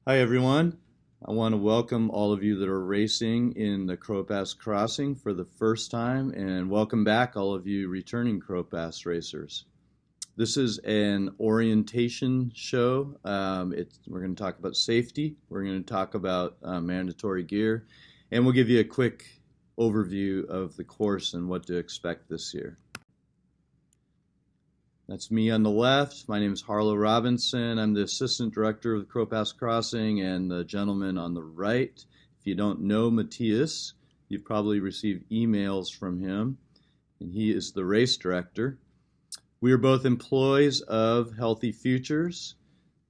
Hi everyone. I want to welcome all of you that are racing in the Crow Pass Crossing for the first time, and welcome back all of you returning Crow Pass racers. This is an orientation show. We're going to talk about safety, we're going to talk about mandatory gear, and we'll give you a quick overview of the course and what to expect this year. That's me on the left. My name is Harlow Robinson. I'm the Assistant Director of the Crow Pass Crossing, and the gentleman on the right, if you don't know Matthias, you've probably received emails from him, and he is the Race Director. We are both employees of Healthy Futures.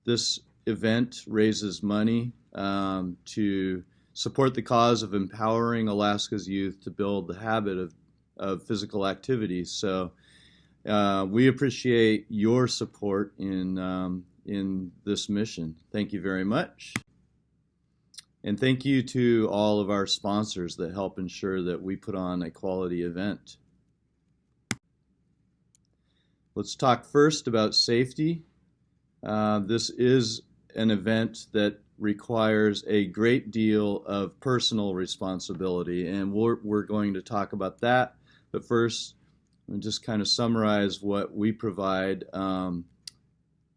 This event raises money to support the cause of empowering Alaska's youth to build the habit of physical activity. So we appreciate your support in this mission. Thank you very much. And thank you to all of our sponsors that help ensure that we put on a quality event. Let's talk first about safety. This is an event that requires a great deal of personal responsibility, and we're going to talk about that. But first, and just kind of summarize what we provide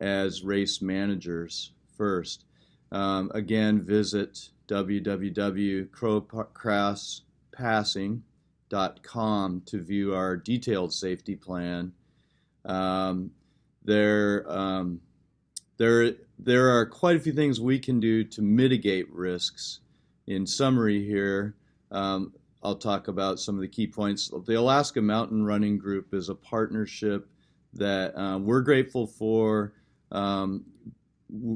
as race managers first. Again, visit www.crowpassing.com to view our detailed safety plan. There are quite a few things we can do to mitigate risks. In summary here, I'll talk about some of the key points. The Alaska Mountain Running Group is a partnership that we're grateful for.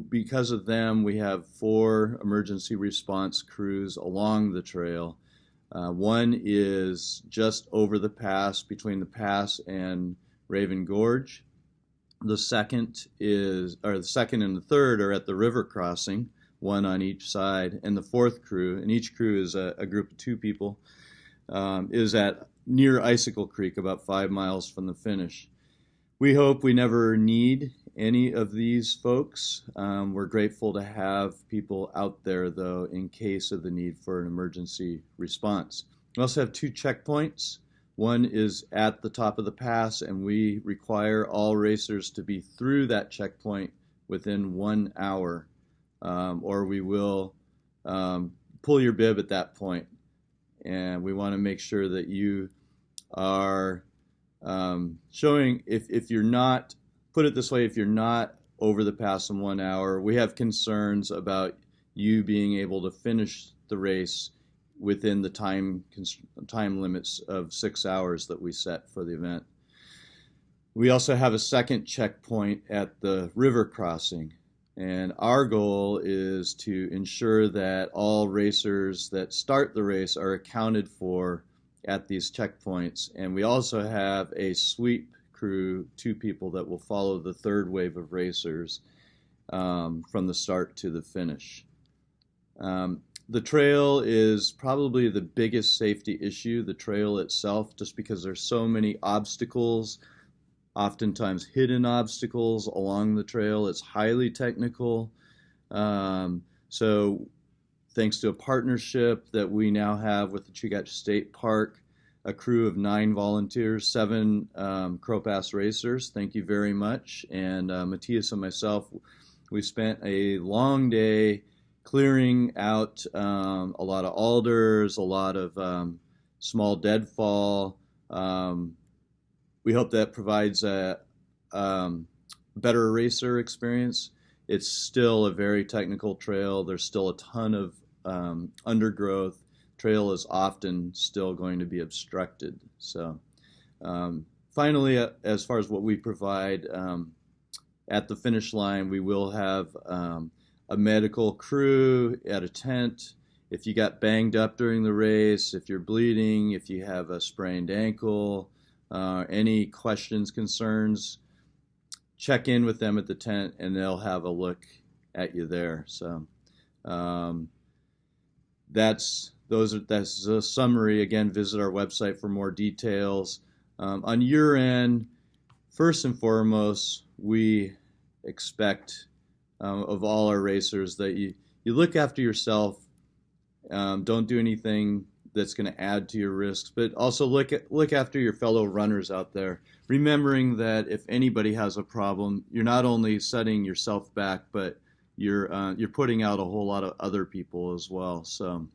Because of them, we have 4 emergency response crews along the trail. One is just over the pass, between the pass and Raven Gorge. The second and the third are at the river crossing, one on each side, and the 4th crew, and each crew is a group of 2 people, is at near Icicle Creek, about 5 miles from the finish. We hope we never need any of these folks. We're grateful to have people out there, though, in case of the need for an emergency response. We also have 2 checkpoints. One is at the top of the pass, and we require all racers to be through that checkpoint within 1 hour. Or we will pull your bib at that point. And we want to make sure that you are showing, if you're not, put it this way, if you're not over the pass in 1 hour, we have concerns about you being able to finish the race within the time limits of 6 hours that we set for the event. We also have a second checkpoint at the river crossing. And our goal is to ensure that all racers that start the race are accounted for at these checkpoints. And we also have a sweep crew, 2 people that will follow the 3rd wave of racers from the start to the finish. The trail is probably the biggest safety issue, the trail itself, just because there's so many obstacles, oftentimes hidden obstacles along the trail. It's highly technical. So thanks to a partnership that we now have with the Chugach State Park, a crew of 9 volunteers, 7 Crow Pass racers. Thank you very much. And Matthias and myself, we spent a long day clearing out a lot of alders, a lot of small deadfall. We hope that provides a better racer experience. It's still a very technical trail. There's still a ton of undergrowth. Trail is often still going to be obstructed. So finally, as far as what we provide, at the finish line, we will have a medical crew at a tent. If you got banged up during the race, if you're bleeding, if you have a sprained ankle, any questions, concerns, check in with them at the tent and they'll have a look at you there. So that's a summary. Again, visit our website for more details. On your end, first and foremost, we expect of all our racers, that you look after yourself. Don't do anything that's going to add to your risks, but also look after your fellow runners out there, remembering that if anybody has a problem, you're not only setting yourself back, but you're putting out a whole lot of other people as well. So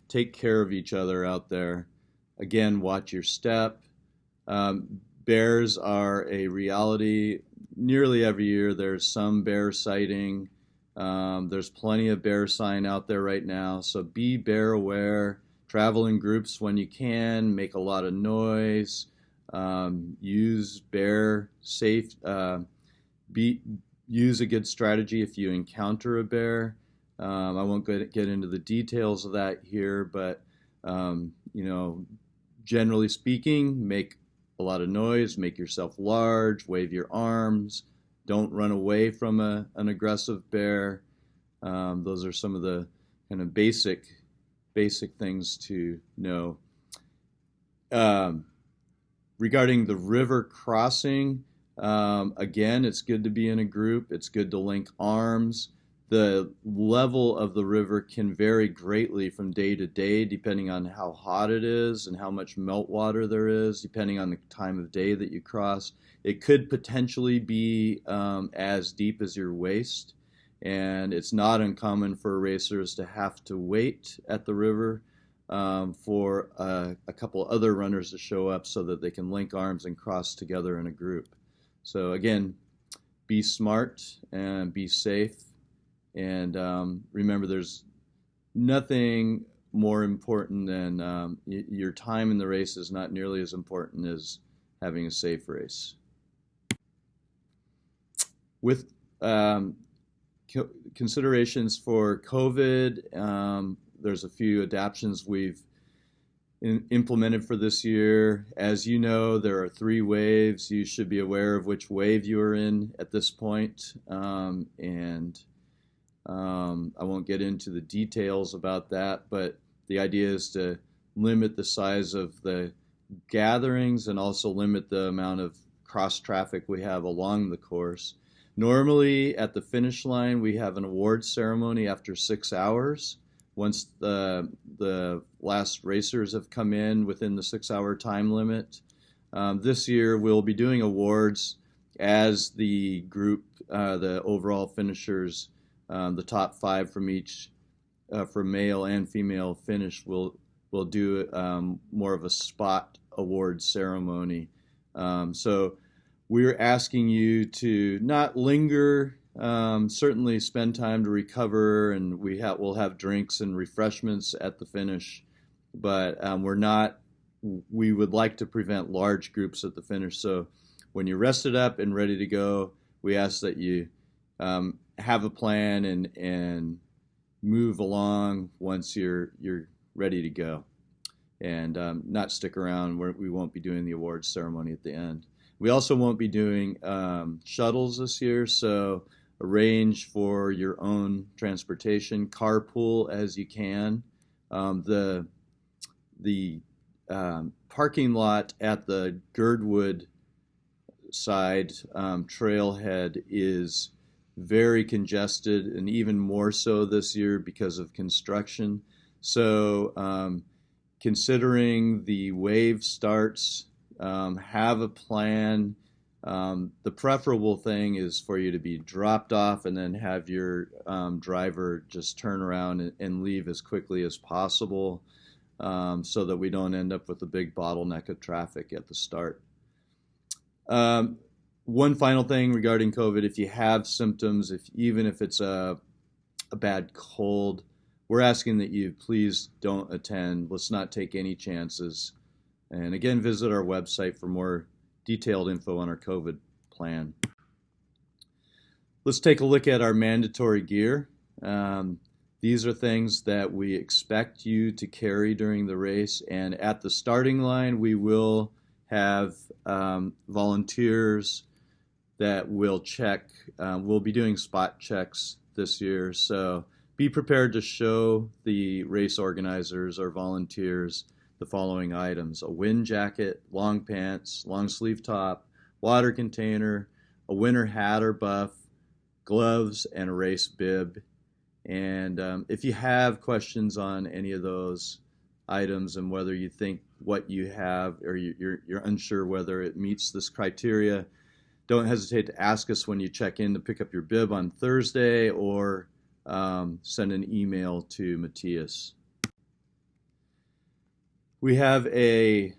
take care of each other out there. Again, watch your step. Bears are a reality. Nearly every year there's some bear sighting. There's plenty of bear sign out there right now, so be bear aware. Travel in groups when you can. Make a lot of noise. Use bear safe. Use a good strategy if you encounter a bear. I won't get into the details of that here, but generally speaking, make a lot of noise. Make yourself large. Wave your arms. Don't run away from an aggressive bear. Those are some of the kind of basic things to know. Regarding the river crossing, again, it's good to be in a group. It's good to link arms. The level of the river can vary greatly from day to day, depending on how hot it is and how much meltwater there is, depending on the time of day that you cross. It could potentially be as deep as your waist, and it's not uncommon for racers to have to wait at the river for a couple other runners to show up so that they can link arms and cross together in a group. So again, be smart and be safe, and remember, there's nothing more important than your time in the race is not nearly as important as having a safe race. With considerations for COVID, there's a few adaptations we've implemented for this year. As you know, there are 3 waves. You should be aware of which wave you are in at this point. I won't get into the details about that, but the idea is to limit the size of the gatherings and also limit the amount of cross traffic we have along the course. Normally at the finish line we have an award ceremony after 6 hours once the last racers have come in within the 6-hour time limit. This year we'll be doing awards as the group, the overall finishers, the top 5 from each, for male and female finish, we'll do more of a spot award ceremony. So we're asking you to not linger, certainly spend time to recover, and we'll have drinks and refreshments at the finish, but we would like to prevent large groups at the finish. So when you're rested up and ready to go, we ask that you have a plan and move along once you're ready to go, and not stick around. We won't be doing the awards ceremony at the end. We also won't be doing shuttles this year, so arrange for your own transportation. Carpool as you can. The parking lot at the Girdwood side trailhead is very congested, and even more so this year because of construction. So considering the wave starts, have a plan. The preferable thing is for you to be dropped off and then have your driver just turn around and leave as quickly as possible, so that we don't end up with a big bottleneck of traffic at the start. One final thing regarding COVID: if you have symptoms, even if it's a bad cold, we're asking that you please don't attend. Let's not take any chances. And again, visit our website for more detailed info on our COVID plan. Let's take a look at our mandatory gear. These are things that we expect you to carry during the race, and at the starting line we will have volunteers that will check. We'll be doing spot checks this year, so be prepared to show the race organizers or volunteers the following items: a wind jacket, long pants, long sleeve top, water container, a winter hat or buff, gloves, and a race bib. And if you have questions on any of those items and whether you think what you have or you're unsure whether it meets this criteria, don't hesitate to ask us when you check in to pick up your bib on Thursday, or send an email to Matthias. We have an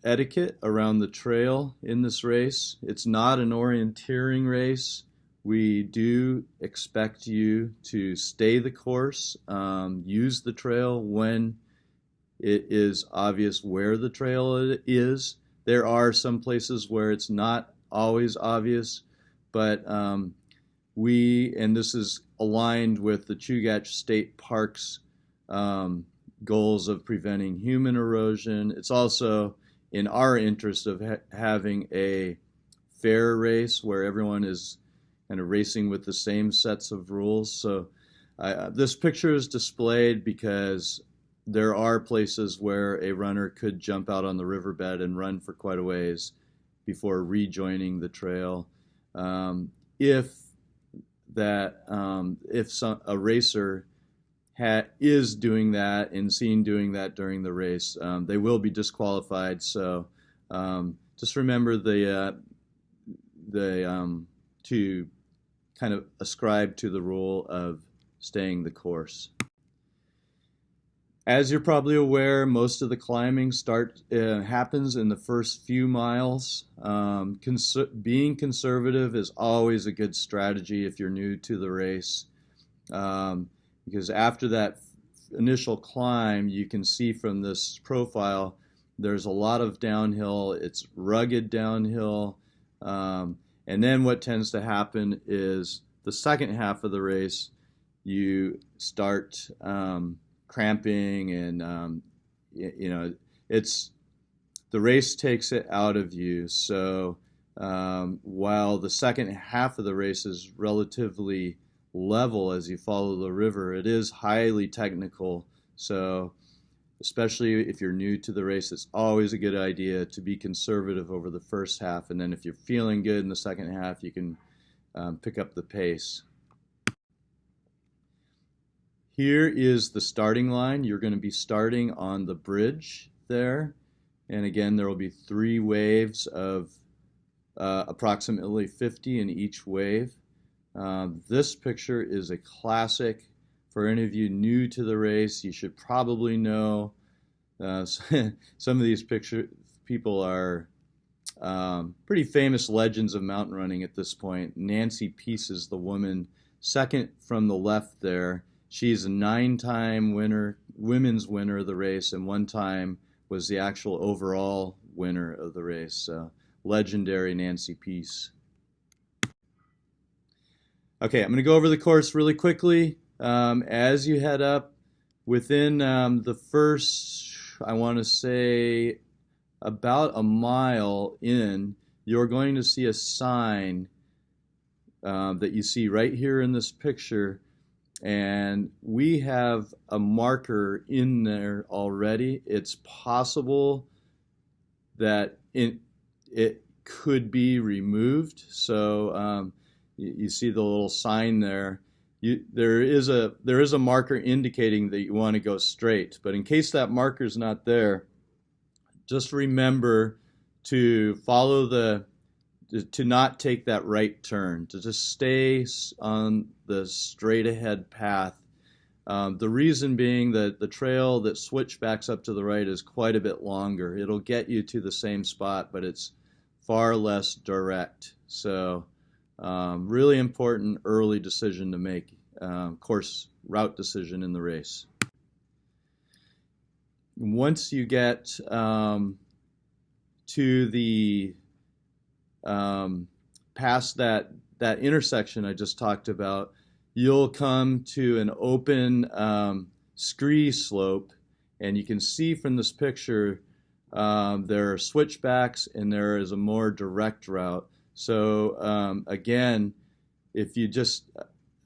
etiquette around the trail in this race. It's not an orienteering race. We do expect you to stay the course, use the trail when it is obvious where the trail is. There are some places where it's not always obvious, but and this is aligned with the Chugach State Park's goals of preventing human erosion. It's also in our interest of having a fair race where everyone is kind of racing with the same sets of rules. So this picture is displayed because there are places where a runner could jump out on the riverbed and run for quite a ways before rejoining the trail. If a racer is doing that and seen doing that during the race, they will be disqualified. So just remember to kind of ascribe to the rule of staying the course. As you're probably aware, most of the climbing happens in the first few miles. Being conservative is always a good strategy if you're new to the race, because after that initial climb, you can see from this profile, there's a lot of downhill. It's rugged downhill. And then what tends to happen is the second half of the race, you start cramping, and the race takes it out of you. So while the second half of the race is relatively level as you follow the river, it is highly technical. So especially if you're new to the race, it's always a good idea to be conservative over the first half, and then if you're feeling good in the second half, you can pick up the pace. Here is the starting line. You're going to be starting on the bridge there, and again there will be 3 waves of approximately 50 in each wave. This picture is a classic. For any of you new to the race, you should probably know some of these people are pretty famous legends of mountain running at this point. Nancy Peace is the woman second from the left there. She's a 9-time women's winner of the race, and 1 time was the actual overall winner of the race. So legendary Nancy Peace. Okay, I'm going to go over the course really quickly. As you head up, within the first, I want to say, about a mile in, you're going to see a sign that you see right here in this picture, and we have a marker in there already. It's possible that it could be removed. So you see the little sign there. There is a marker indicating that you want to go straight, but in case that marker is not there, just remember to to not take that right turn, to just stay on the straight ahead path. The reason being that the trail that switchbacks up to the right is quite a bit longer. It'll get you to the same spot, but it's far less direct. So really important early decision to make, course route decision in the race. Once you get to the past that intersection I just talked about, you'll come to an open scree slope, and you can see from this picture there are switchbacks and there is a more direct route. So again, if you just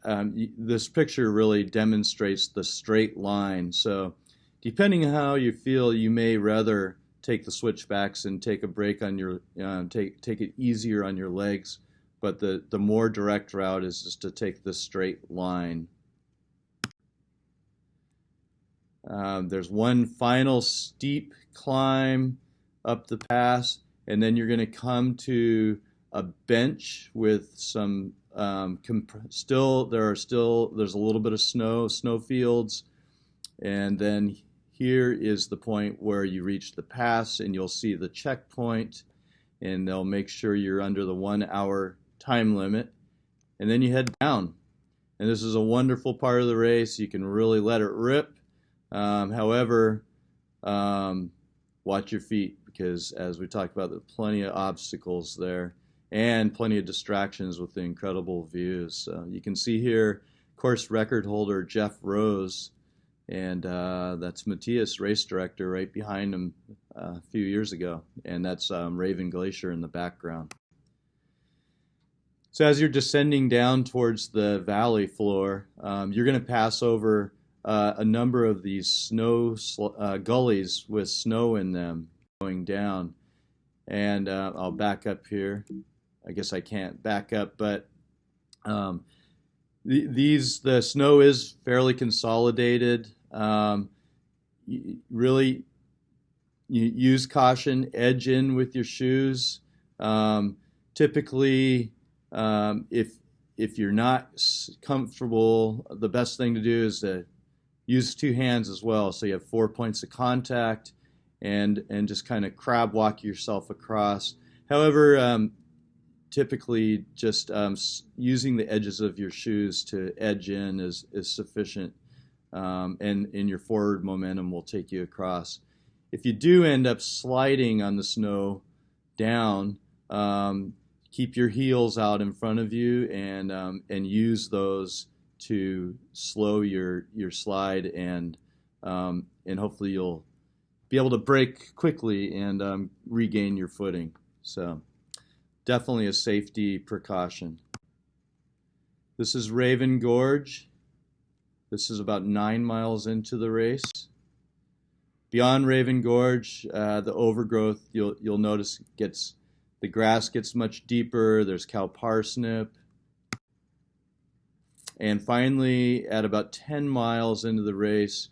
this picture really demonstrates the straight line. So depending on how you feel, you may rather take the switchbacks and take a break on your take it easier on your legs but the more direct route is just to take this straight line. There's one final steep climb up the pass, and then you're going to come to a bench with some there's a little bit of snow fields, and then here is the point where you reach the pass, and you'll see the checkpoint, and they'll make sure you're under the 1 hour time limit, and then you head down. And this is a wonderful part of the race. You can really let it rip. However, watch your feet, because as we talked about, there's plenty of obstacles there and plenty of distractions with the incredible views. So you can see here course record holder Jeff Rose, and that's Matthias, race director, right behind him a few years ago, and that's Raven Glacier in the background. So as you're descending down towards the valley floor, you're going to pass over a number of these gullies with snow in them going down. And I'll back up here. I guess I can't back up, but the snow is fairly consolidated. Really, you use caution, edge in with your shoes. Typically, if you're not comfortable, the best thing to do is to use two hands as well, so you have 4 points of contact, and just kind of crab walk yourself across. However, typically just using the edges of your shoes to edge in is sufficient, and your forward momentum will take you across. If you do end up sliding on the snow down, keep your heels out in front of you, and use those to slow your slide, and hopefully you'll be able to brake quickly and regain your footing. So definitely a safety precaution. This is Raven Gorge. This is about 9 miles into the race. Beyond Raven Gorge, the overgrowth, you'll notice the grass gets much deeper. There's cow parsnip. And finally, at about 10 miles into the race,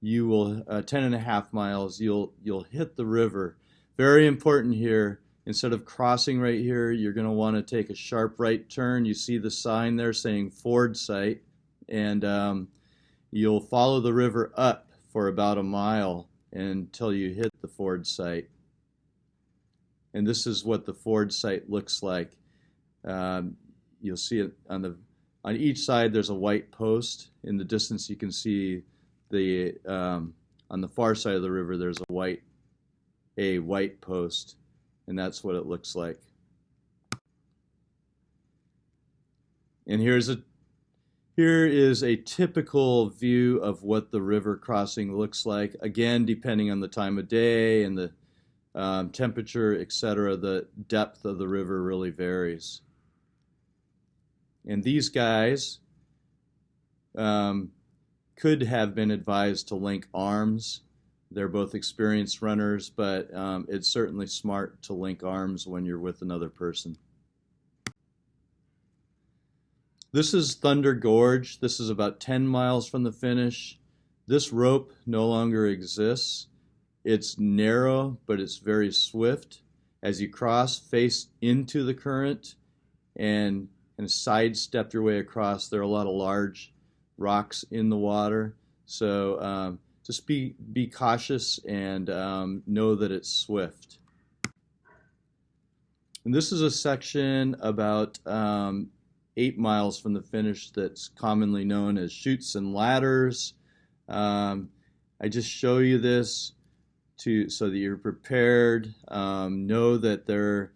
you will 10 and a half miles, you'll hit the river. Very important here. Instead of crossing right here, you're going to want to take a sharp right turn. You see the sign there saying Ford site, and you'll follow the river up for about a mile until you hit the Ford site. And this is what the Ford site looks like. You'll see it on each side. There's a white post. In the distance, you can see on the far side of the river, there's a white post, and that's what it looks like. And here is a typical view of what the river crossing looks like. Again, depending on the time of day and the temperature, etc., the depth of the river really varies. And these guys could have been advised to link arms. They're both experienced runners, but it's certainly smart to link arms when you're with another person. This is Thunder Gorge. This is about 10 miles from the finish. This rope no longer exists. It's narrow, but it's very swift. As you cross, face into the current and sidestep your way across. There are a lot of large rocks in the water, so just be cautious and know that it's swift. And this is a section about 8 miles from the finish that's commonly known as chutes and ladders. I just show you this so that you're prepared. Know that there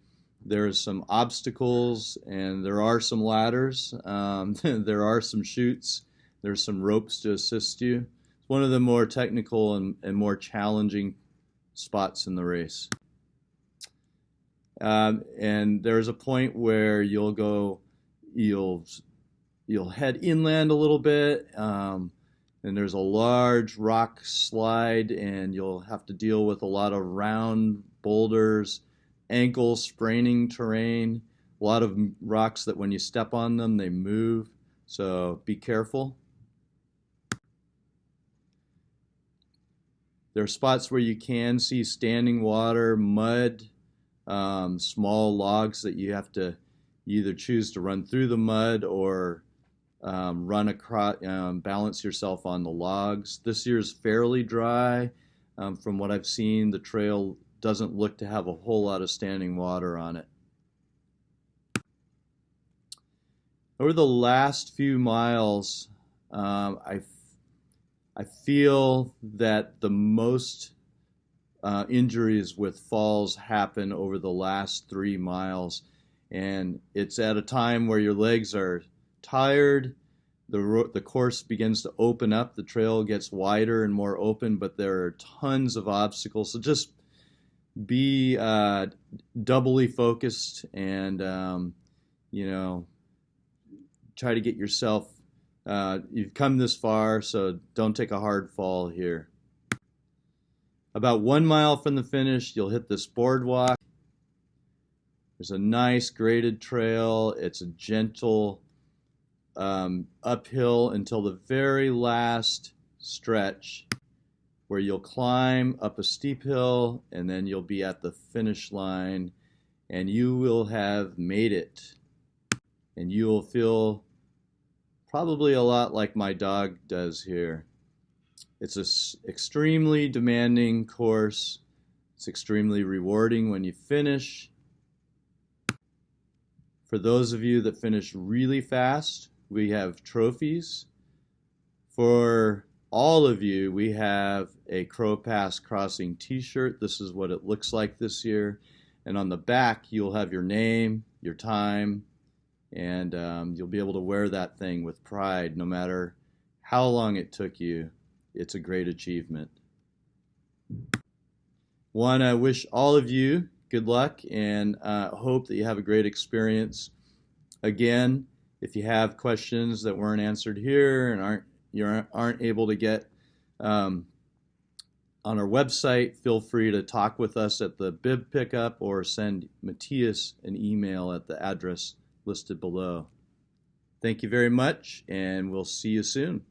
are some obstacles, and there are some ladders. There are some chutes. There's some ropes to assist you. It's one of the more technical and more challenging spots in the race. And there's a point where you'll head inland a little bit, and there's a large rock slide, and you'll have to deal with a lot of round boulders, ankle spraining terrain, a lot of rocks that when you step on them, they move. So be careful. There are spots where you can see standing water, mud, small logs that you have to either choose to run through the mud or run across, balance yourself on the logs. This year is fairly dry. From what I've seen, the trail doesn't look to have a whole lot of standing water on it. Over the last few miles, I feel that the most injuries with falls happen over the last 3 miles, and it's at a time where your legs are tired. The course begins to open up, the trail gets wider and more open, but there are tons of obstacles. So just be doubly focused and try to get yourself, you've come this far, so don't take a hard fall here. About 1 mile from the finish, you'll hit this boardwalk. There's a nice graded trail. It's a gentle uphill until the very last stretch, where you'll climb up a steep hill, and then you'll be at the finish line, and you will have made it. And you will feel probably a lot like my dog does here. It's an extremely demanding course. It's extremely rewarding when you finish. For those of you that finish really fast, we have trophies. For all of you, we have a Crow Pass Crossing t-shirt. This is what it looks like this year. And on the back, you'll have your name, your time, and you'll be able to wear that thing with pride no matter how long it took you. It's a great achievement. I wish all of you good luck and hope that you have a great experience. Again, if you have questions that weren't answered here and aren't able to get on our website, feel free to talk with us at the bib pickup or send Matthias an email at the address listed below. Thank you very much, and we'll see you soon.